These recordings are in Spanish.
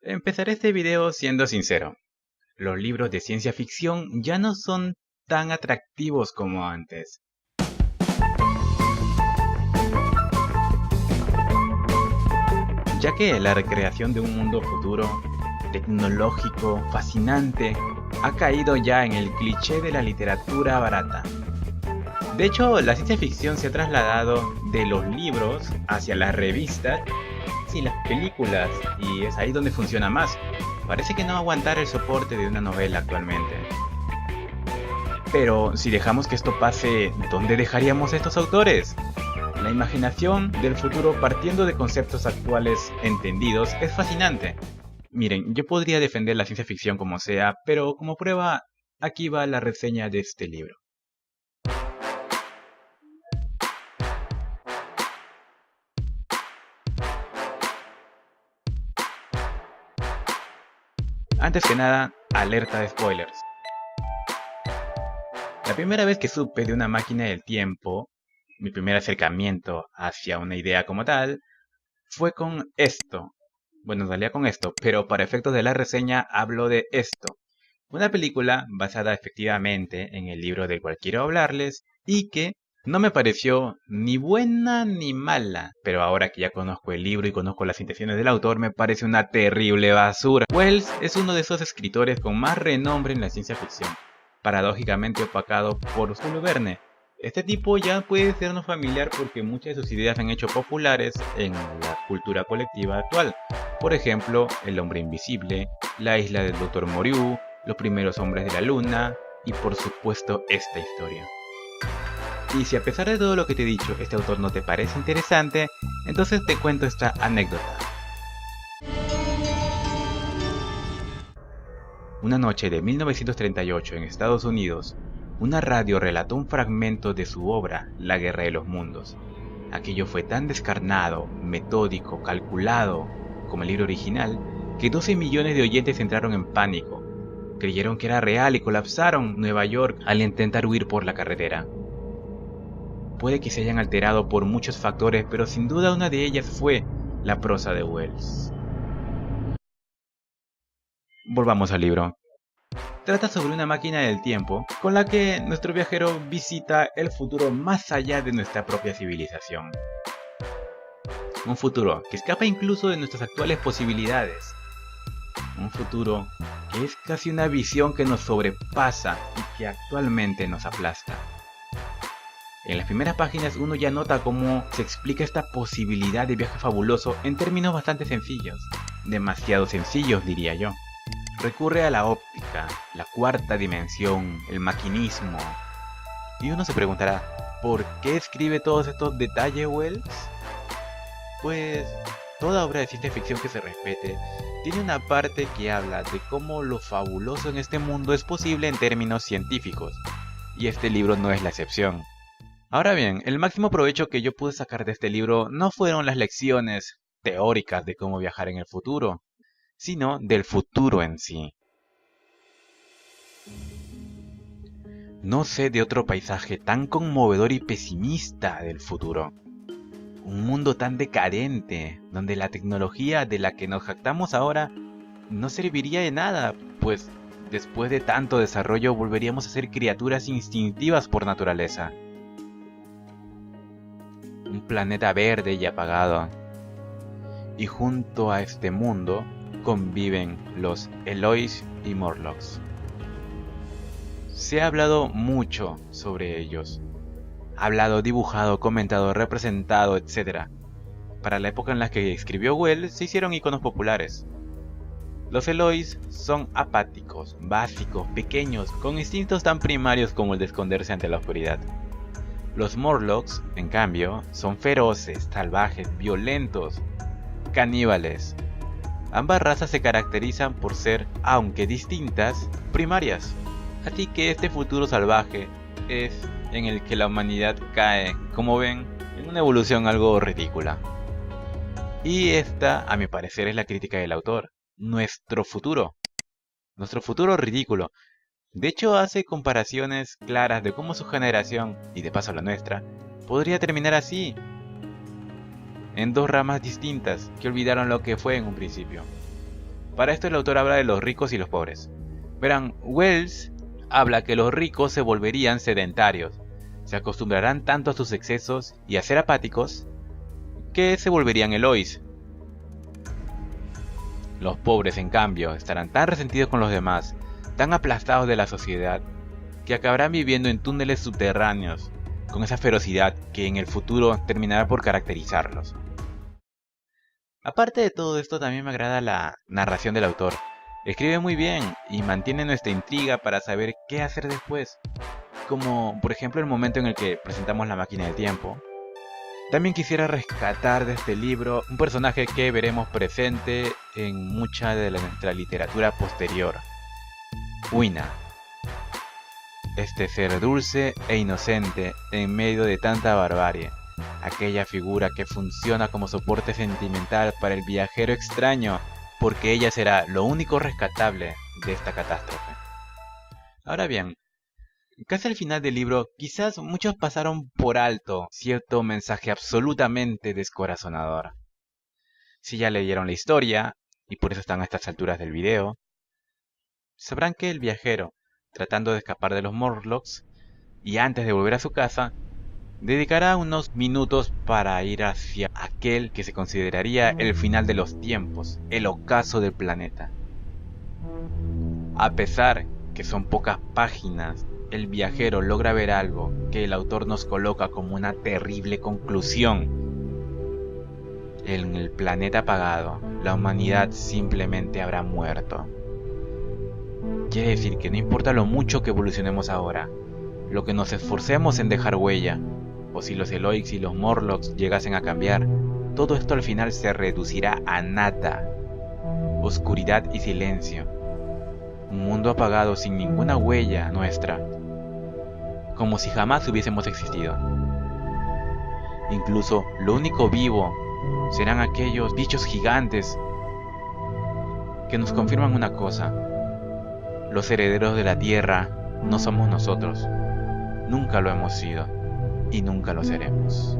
Empezaré este video siendo sincero. Los libros de ciencia ficción ya no son tan atractivos como antes. Ya que la recreación de un mundo futuro, tecnológico, fascinante, ha caído ya en el cliché de la literatura barata. De hecho, la ciencia ficción se ha trasladado de los libros hacia las revistas y las películas, y es ahí donde funciona más. Parece que no aguantar el soporte de una novela actualmente. Pero si dejamos que esto pase, ¿dónde dejaríamos a estos autores? La imaginación del futuro partiendo de conceptos actuales entendidos es fascinante. Miren, yo podría defender la ciencia ficción como sea, pero como prueba, aquí va la reseña de este libro. Antes que nada, alerta de spoilers. La primera vez que supe de una máquina del tiempo, mi primer acercamiento hacia una idea como tal, fue con esto. Bueno, en realidad con esto, pero para efectos de la reseña hablo de esto. Una película basada efectivamente en el libro del cual quiero hablarles y que no me pareció ni buena ni mala, pero ahora que ya conozco el libro y conozco las intenciones del autor me parece una terrible basura. Wells es uno de esos escritores con más renombre en la ciencia ficción, paradójicamente opacado por Julio Verne. Este tipo ya puede sernos familiar porque muchas de sus ideas se han hecho populares en la cultura colectiva actual. Por ejemplo, El hombre invisible, La isla del Dr. Moreau, Los primeros hombres de la luna y por supuesto esta historia. Y si a pesar de todo lo que te he dicho este autor no te parece interesante, entonces te cuento esta anécdota. Una noche de 1938 en Estados Unidos, una radio relató un fragmento de su obra La guerra de los mundos. Aquello fue tan descarnado, metódico, calculado como el libro original, que 12 millones de oyentes entraron en pánico. Creyeron que era real y colapsaron Nueva York al intentar huir por la carretera. Puede que se hayan alterado por muchos factores, pero sin duda una de ellas fue la prosa de Wells. Volvamos al libro. Trata sobre una máquina del tiempo con la que nuestro viajero visita el futuro más allá de nuestra propia civilización. Un futuro que escapa incluso de nuestras actuales posibilidades. Un futuro que es casi una visión que nos sobrepasa y que actualmente nos aplasta. En las primeras páginas uno ya nota cómo se explica esta posibilidad de viaje fabuloso en términos bastante sencillos. Demasiado sencillos, diría yo. Recurre a la óptica, la cuarta dimensión, el maquinismo. Y uno se preguntará, ¿por qué escribe todos estos detalles Wells? Pues toda obra de ciencia ficción que se respete tiene una parte que habla de cómo lo fabuloso en este mundo es posible en términos científicos. Y este libro no es la excepción. Ahora bien, el máximo provecho que yo pude sacar de este libro no fueron las lecciones teóricas de cómo viajar en el futuro, sino del futuro en sí. No sé de otro paisaje tan conmovedor y pesimista del futuro. Un mundo tan decadente, donde la tecnología de la que nos jactamos ahora no serviría de nada, pues después de tanto desarrollo volveríamos a ser criaturas instintivas por naturaleza. Un planeta verde y apagado. Y junto a este mundo conviven los Eloys y Morlocks. Se ha hablado mucho sobre ellos. Hablado, dibujado, comentado, representado, etc. Para la época en la que escribió Wells se hicieron iconos populares. Los Eloys son apáticos, básicos, pequeños, con instintos tan primarios como el de esconderse ante la oscuridad. Los Morlocks, en cambio, son feroces, salvajes, violentos, caníbales. Ambas razas se caracterizan por ser, aunque distintas, primarias. Así que este futuro salvaje es en el que la humanidad cae, como ven, en una evolución algo ridícula. Y esta, a mi parecer, es la crítica del autor. Nuestro futuro ridículo. De hecho, hace comparaciones claras de cómo su generación, y de paso la nuestra, podría terminar así, en dos ramas distintas que olvidaron lo que fue en un principio. Para esto el autor habla de los ricos y los pobres. Verán, Wells habla que los ricos se volverían sedentarios, se acostumbrarán tanto a sus excesos y a ser apáticos, que se volverían Eloís. Los pobres, en cambio, estarán tan resentidos con los demás, tan aplastados de la sociedad, que acabarán viviendo en túneles subterráneos, con esa ferocidad que en el futuro terminará por caracterizarlos. Aparte de todo esto, también me agrada la narración del autor. Escribe muy bien y mantiene nuestra intriga para saber qué hacer después, como por ejemplo el momento en el que presentamos la máquina del tiempo. También quisiera rescatar de este libro un personaje que veremos presente en mucha de nuestra literatura posterior, Uina. Este ser dulce e inocente en medio de tanta barbarie, aquella figura que funciona como soporte sentimental para el viajero extraño, porque ella será lo único rescatable de esta catástrofe. Ahora bien, casi al final del libro, quizás muchos pasaron por alto cierto mensaje absolutamente descorazonador. Si ya leyeron la historia, y por eso están a estas alturas del video, sabrán que el viajero, tratando de escapar de los Morlocks, y antes de volver a su casa, dedicará unos minutos para ir hacia aquel que se consideraría el final de los tiempos, el ocaso del planeta. A pesar que son pocas páginas, el viajero logra ver algo que el autor nos coloca como una terrible conclusión. En el planeta apagado, la humanidad simplemente habrá muerto. Quiere decir que no importa lo mucho que evolucionemos ahora, lo que nos esforcemos en dejar huella, o si los Eloix y los Morlocks llegasen a cambiar, todo esto al final se reducirá a nada. Oscuridad y silencio. Un mundo apagado sin ninguna huella nuestra, como si jamás hubiésemos existido. Incluso lo único vivo serán aquellos bichos gigantes que nos confirman una cosa: los herederos de la Tierra no somos nosotros, nunca lo hemos sido y nunca lo seremos.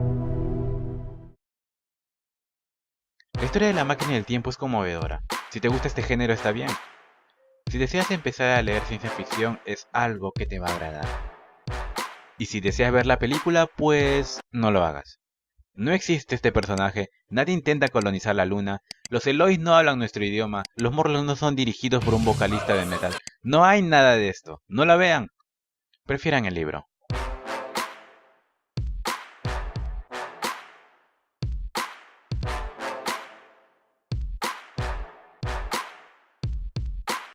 La historia de la máquina del tiempo es conmovedora. Si te gusta este género está bien. Si deseas empezar a leer ciencia ficción es algo que te va a agradar. Y si deseas ver la película, pues no lo hagas. No existe este personaje, nadie intenta colonizar la luna, los Eloís no hablan nuestro idioma, los Morlocks no son dirigidos por un vocalista de metal. No hay nada de esto, no la vean. Prefieran el libro.